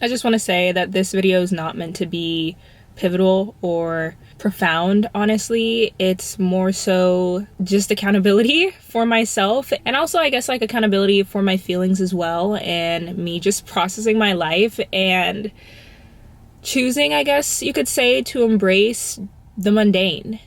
I just want to say that this video is not meant to be pivotal or profound, honestly. It's more so just accountability for myself, and also I guess like accountability for my feelings as well, and me just processing my life and choosing, I guess you could say, to embrace the mundane.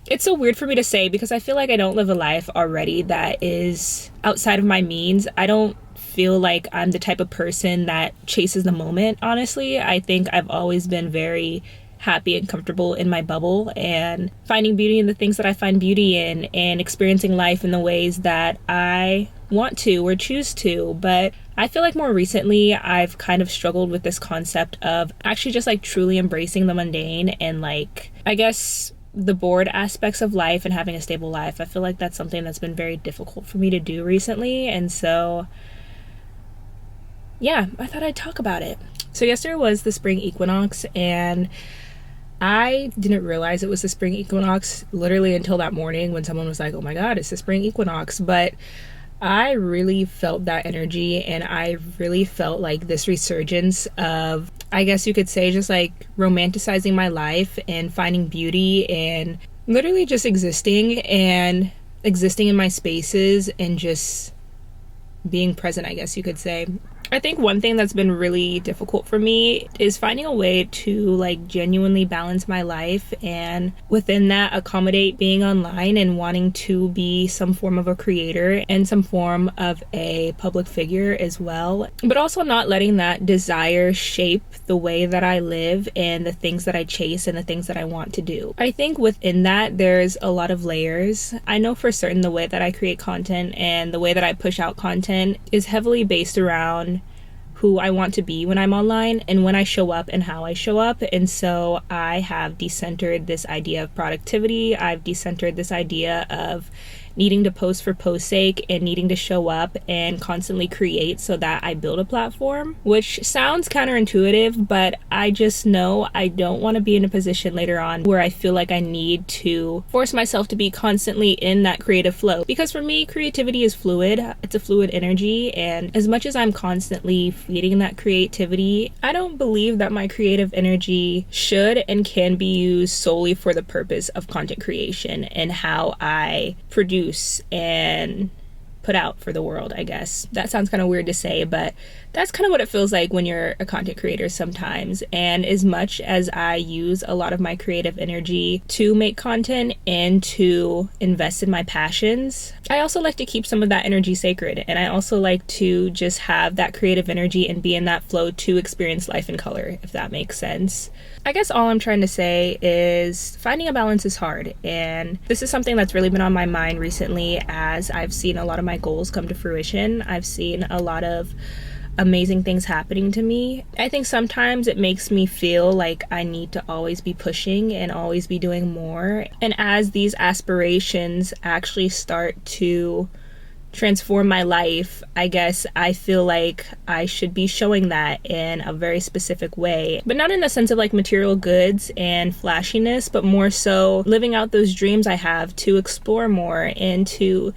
It's so weird for me to say because I feel like I don't live a life already that is outside of my means. I don't feel like I'm the type of person that chases the moment, honestly. I think I've always been very happy and comfortable in my bubble and finding beauty in the things that I find beauty in and experiencing life in the ways that I want to or choose to. But I feel like more recently I've kind of struggled with this concept of actually just like truly embracing the mundane and like, I guess, the bored aspects of life and having a stable life. I feel like that's something that's been very difficult for me to do recently, and so yeah, I thought I'd talk about it. So yesterday was the spring equinox, and I didn't realize it was the spring equinox literally until that morning when someone was like, oh my god, it's the spring equinox. But I really felt that energy, and I really felt like this resurgence of, I guess you could say, just like romanticizing my life and finding beauty and literally just existing in my spaces and just being present, I guess you could say. I think one thing that's been really difficult for me is finding a way to like genuinely balance my life and within that accommodate being online and wanting to be some form of a creator and some form of a public figure as well, but also not letting that desire shape the way that I live and the things that I chase and the things that I want to do. I think within that there's a lot of layers. I know for certain the way that I create content and the way that I push out content is heavily based around who I want to be when I'm online and when I show up and how I show up. And so I have decentered this idea of productivity. I've decentered this idea of needing to post for post's sake and needing to show up and constantly create so that I build a platform, which sounds counterintuitive, but I just know I don't want to be in a position later on where I feel like I need to force myself to be constantly in that creative flow. Because for me, creativity is fluid. It's a fluid energy, and as much as I'm constantly feeding that creativity, I don't believe that my creative energy should and can be used solely for the purpose of content creation and how I produce and put out for the world, I guess. That sounds kind of weird to say, but that's kind of what it feels like when you're a content creator sometimes. And as much as I use a lot of my creative energy to make content and to invest in my passions, I also like to keep some of that energy sacred. And I also like to just have that creative energy and be in that flow to experience life in color, if that makes sense. I guess all I'm trying to say is finding a balance is hard, and this is something that's really been on my mind recently as I've seen a lot of my goals come to fruition. I've seen a lot of amazing things happening to me. I think sometimes it makes me feel like I need to always be pushing and always be doing more, and as these aspirations actually start to transform my life, I guess I feel like I should be showing that in a very specific way, but not in the sense of like material goods and flashiness, but more so living out those dreams I have to explore more and to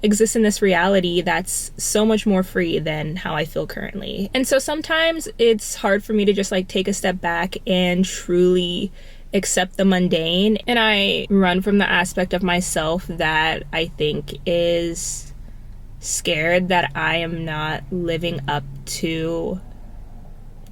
exist in this reality that's so much more free than how I feel currently. And so sometimes it's hard for me to just like take a step back and truly accept the mundane, and I run from the aspect of myself that I think is scared that I am not living up to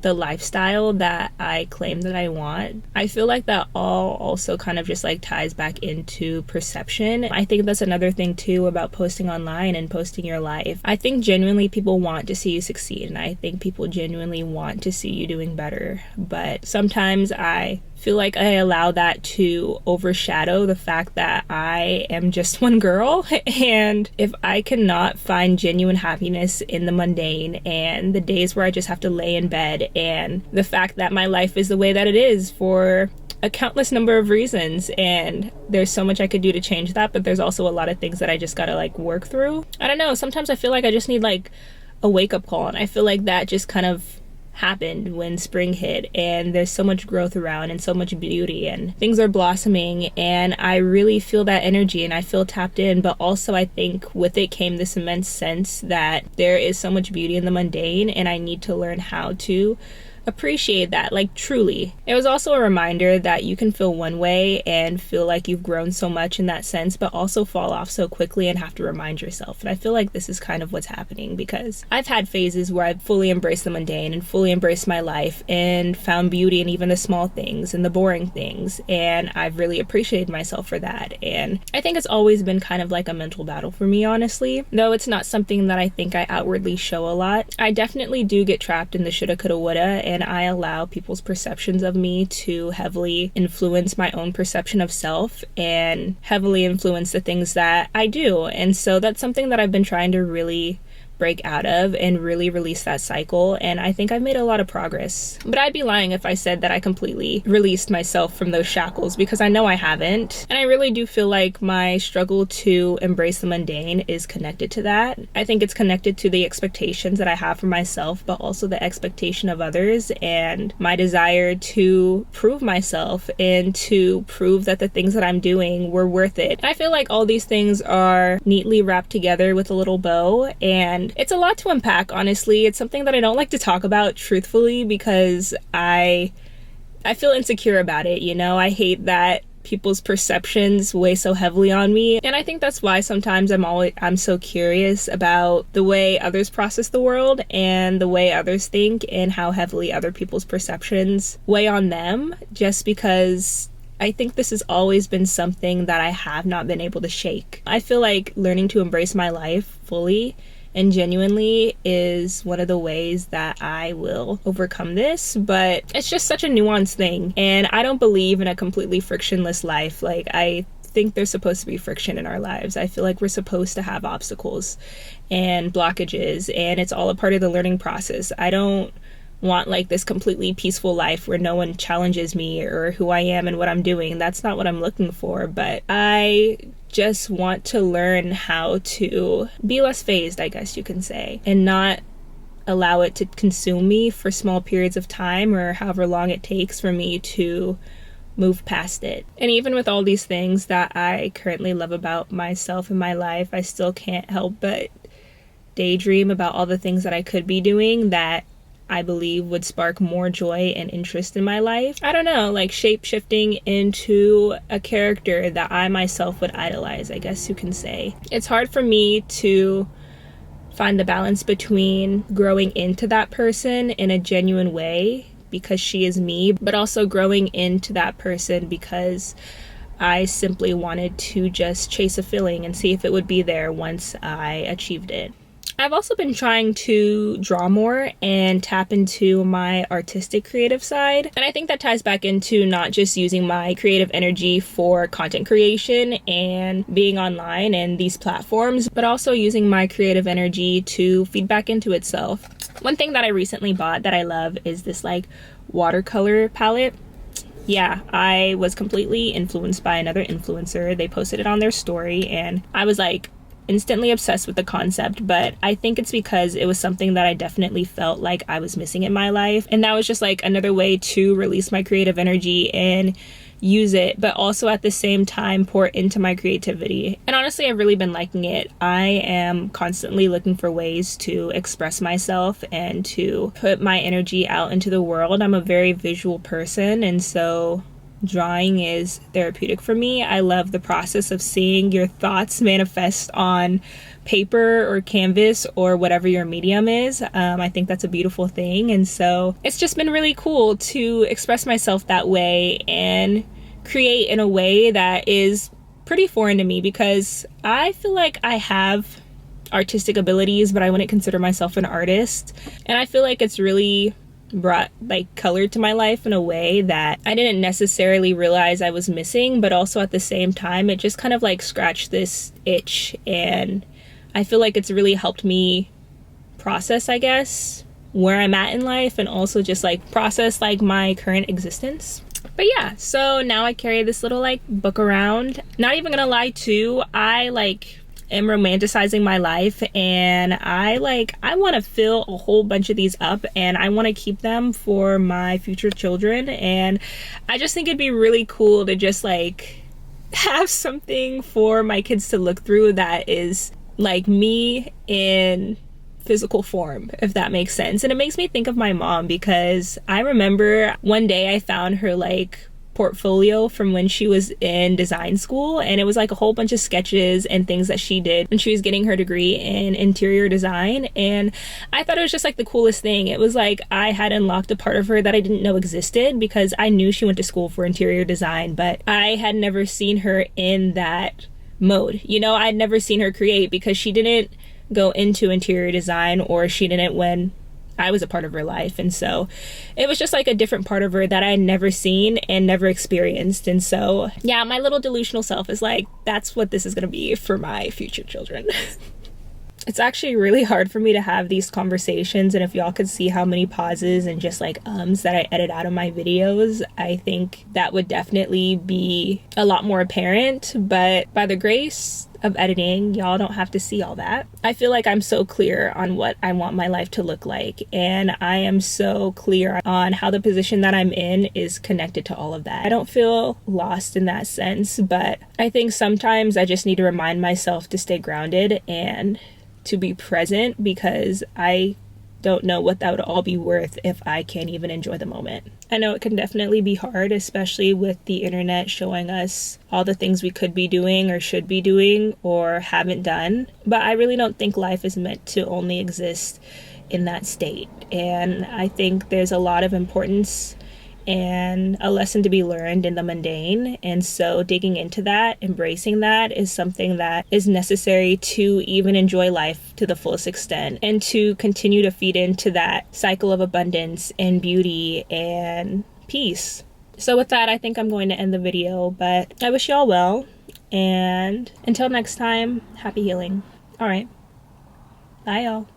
the lifestyle that I claim that I want. I feel like that all also kind of just like ties back into perception. I think that's another thing too about posting online and posting your life. I think genuinely people want to see you succeed, and I think people genuinely want to see you doing better, but sometimes I feel like I allow that to overshadow the fact that I am just one girl. And if I cannot find genuine happiness in the mundane and the days where I just have to lay in bed, and the fact that my life is the way that it is for a countless number of reasons, and there's so much I could do to change that, but there's also a lot of things that I just gotta like work through. I don't know, sometimes I feel like I just need like a wake-up call, and I feel like that just kind of happened when spring hit, and there's so much growth around and so much beauty and things are blossoming, and I really feel that energy and I feel tapped in. But also I think with it came this immense sense that there is so much beauty in the mundane, and I need to learn how to appreciate that, like truly. It was also a reminder that you can feel one way and feel like you've grown so much in that sense, but also fall off so quickly and have to remind yourself. And I feel like this is kind of what's happening, because I've had phases where I've fully embraced the mundane and fully embraced my life and found beauty in even the small things and the boring things, and I've really appreciated myself for that. And I think it's always been kind of like a mental battle for me, honestly, though it's not something that I think I outwardly show a lot. I definitely do get trapped in the shoulda, coulda, woulda, and I allow people's perceptions of me to heavily influence my own perception of self and heavily influence the things that I do. And so that's something that I've been trying to really break out of and really release that cycle, and I think I've made a lot of progress. But I'd be lying if I said that I completely released myself from those shackles, because I know I haven't. And I really do feel like my struggle to embrace the mundane is connected to that. I think it's connected to the expectations that I have for myself, but also the expectation of others, and my desire to prove myself and to prove that the things that I'm doing were worth it. And I feel like all these things are neatly wrapped together with a little bow, and it's a lot to unpack, honestly. It's something that I don't like to talk about truthfully, because I feel insecure about it, you know? I hate that people's perceptions weigh so heavily on me, and I think that's why sometimes I'm so curious about the way others process the world and the way others think, and how heavily other people's perceptions weigh on them, just because I think this has always been something that I have not been able to shake. I feel like learning to embrace my life fully and genuinely is one of the ways that I will overcome this, but it's just such a nuanced thing, and I don't believe in a completely frictionless life. Like, I think there's supposed to be friction in our lives. I feel like we're supposed to have obstacles and blockages, and it's all a part of the learning process. I don't want like this completely peaceful life where no one challenges me or who I am and what I'm doing. That's not what I'm looking for, but I just want to learn how to be less phased, I guess you can say, and not allow it to consume me for small periods of time, or however long it takes for me to move past it. And even with all these things that I currently love about myself and my life, I still can't help but daydream about all the things that I could be doing that I believe would spark more joy and interest in my life. I don't know, like shape-shifting into a character that I myself would idolize, I guess you can say. It's hard for me to find the balance between growing into that person in a genuine way because she is me, but also growing into that person because I simply wanted to just chase a feeling and see if it would be there once I achieved it. I've also been trying to draw more and tap into my artistic creative side. And I think that ties back into not just using my creative energy for content creation and being online and these platforms, but also using my creative energy to feed back into itself. One thing that I recently bought that I love is this like watercolor palette. Yeah, I was completely influenced by another influencer. They posted it on their story and I was like, instantly obsessed with the concept, but I think it's because it was something that I definitely felt like I was missing in my life, and that was just like another way to release my creative energy and use it, but also at the same time pour into my creativity. And honestly, I've really been liking it. I am constantly looking for ways to express myself and to put my energy out into the world. I'm a very visual person, and so drawing is therapeutic for me. I love the process of seeing your thoughts manifest on paper or canvas or whatever your medium is. I think that's a beautiful thing. And so it's just been really cool to express myself that way and create in a way that is pretty foreign to me, because I feel like I have artistic abilities, but I wouldn't consider myself an artist. And I feel like it's really brought like color to my life in a way that I didn't necessarily realize I was missing, but also at the same time it just kind of like scratched this itch, and I feel like it's really helped me process, I guess, where I'm at in life, and also just like process like my current existence. But yeah, so now I carry this little like book around. Not even gonna lie too, I like am romanticizing my life, and I want to fill a whole bunch of these up, and I want to keep them for my future children. And I just think it'd be really cool to just like have something for my kids to look through that is like me in physical form, if that makes sense. And it makes me think of my mom, because I remember one day I found her like portfolio from when she was in design school, and it was like a whole bunch of sketches and things that she did when she was getting her degree in interior design. And I thought it was just like the coolest thing. It was like I had unlocked a part of her that I didn't know existed, because I knew she went to school for interior design, but I had never seen her in that mode. You know, I'd never seen her create, because she didn't go into interior design, or she didn't when I was a part of her life. And so it was just like a different part of her that I had never seen and never experienced. And so yeah, my little delusional self is like, that's what this is going to be for my future children. It's actually really hard for me to have these conversations, and if y'all could see how many pauses and just like ums that I edit out of my videos, I think that would definitely be a lot more apparent. But by the grace of editing, y'all don't have to see all that. I feel like I'm so clear on what I want my life to look like, and I am so clear on how the position that I'm in is connected to all of that. I don't feel lost in that sense, but I think sometimes I just need to remind myself to stay grounded and to be present, because I don't know what that would all be worth if I can't even enjoy the moment. I know it can definitely be hard, especially with the internet showing us all the things we could be doing or should be doing or haven't done. But I really don't think life is meant to only exist in that state. And I think there's a lot of importance and a lesson to be learned in the mundane. And so digging into that, embracing that, is something that is necessary to even enjoy life to the fullest extent, and to continue to feed into that cycle of abundance and beauty and peace. So with that, I think I'm going to end the video, but I wish y'all well, and until next time, happy healing. All right, bye y'all.